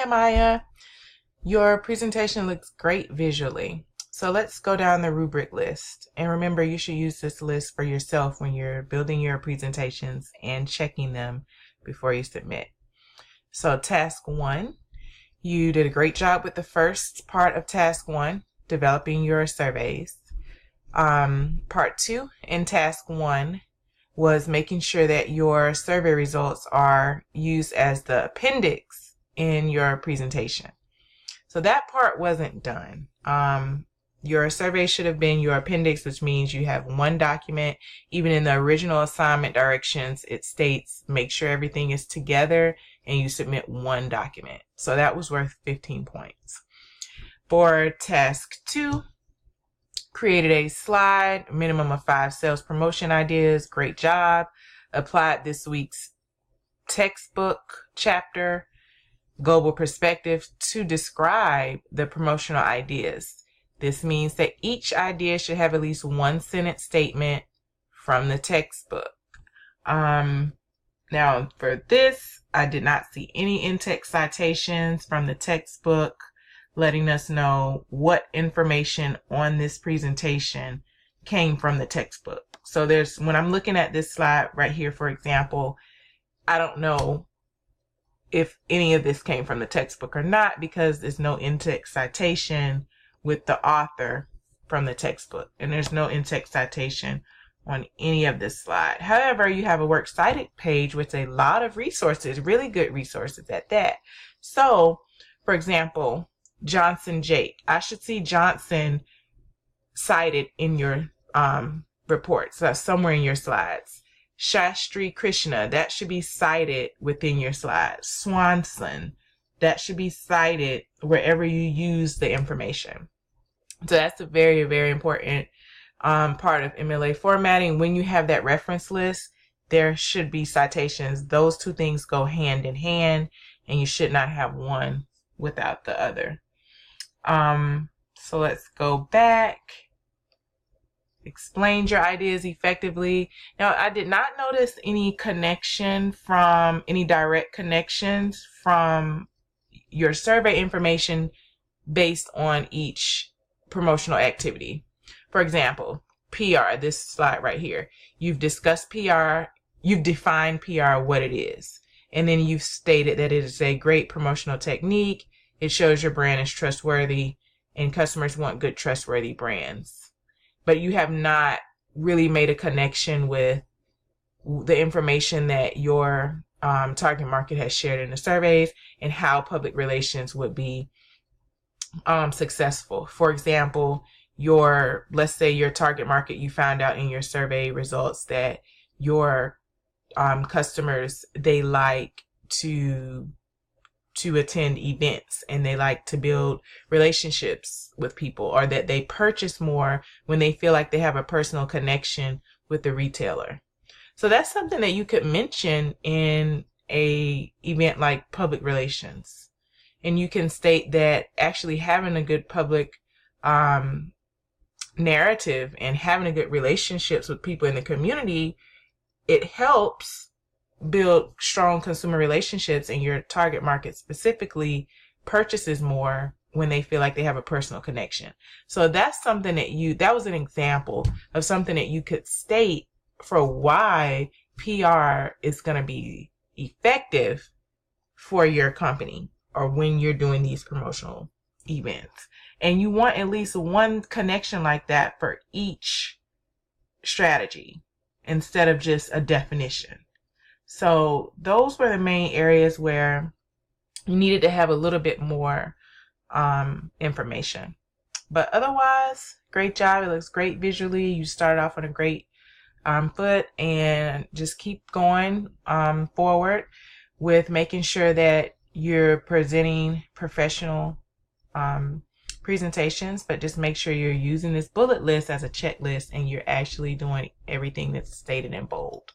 Amaya. Your presentation looks great visually. So let's go down the rubric list. And remember, you should use this list for yourself when you're building your presentations and checking them before you submit. So task 1, you did a great job with the first part of task 1, developing your surveys. Part 2 in task 1 was making sure that your survey results are used as the appendix in your presentation. So that part wasn't done. Your survey should have been your appendix, which means you have one document. Even in the original assignment directions, it states make sure everything is together and you submit one document. So that was worth 15 points. For task 2, created a slide, minimum of 5 sales promotion ideas. Great job. Applied this week's textbook chapter, Global Perspective, to describe the promotional ideas. This means that each idea should have at least one sentence statement from the textbook. Now for this, I did not see any in-text citations from the textbook letting us know what information on this presentation came from the textbook. So when I'm looking at this slide right here, for example, I don't know if any of this came from the textbook or not because there's no in-text citation with the author from the textbook, and there's no in-text citation on any of this slide. However, you have a works cited page with a lot of resources, really good resources at that. So, for example, Johnson Jake. I should see Johnson cited in your reports, somewhere in your slides. Shastri Krishna, that should be cited within your slides. Swanson, that should be cited wherever you use the information. So that's a very, very important part of MLA formatting. When you have that reference list, there should be citations. Those two things go hand in hand, and you should not have one without the other. So let's go back. Explained your ideas effectively. Now, I did not notice any direct connections from your survey information based on each promotional activity. For example, PR, this slide right here. You've discussed PR, you've defined PR, what it is, and then you've stated that it is a great promotional technique. It shows your brand is trustworthy and customers want good, trustworthy brands. But you have not really made a connection with the information that your target market has shared in the surveys and how public relations would be successful. For example, let's say your target market, you found out in your survey results that your customers, they like to attend events and they like to build relationships with people, or that they purchase more when they feel like they have a personal connection with the retailer. So that's something that you could mention in a event like public relations. And you can state that actually having a good public narrative and having a good relationships with people in the community, it helps build strong consumer relationships, and your target market specifically purchases more when they feel like they have a personal connection. So that's something that was an example of something that you could state for why PR is going to be effective for your company or when you're doing these promotional events. And you want at least one connection like that for each strategy instead of just a definition. So those were the main areas where you needed to have a little bit more information. But otherwise, great job. It looks great visually. You started off on a great foot, and just keep going forward with making sure that you're presenting professional presentations, but just make sure you're using this bullet list as a checklist and you're actually doing everything that's stated in bold.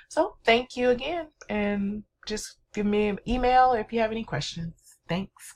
So thank you again, and just give me an email if you have any questions. Thanks.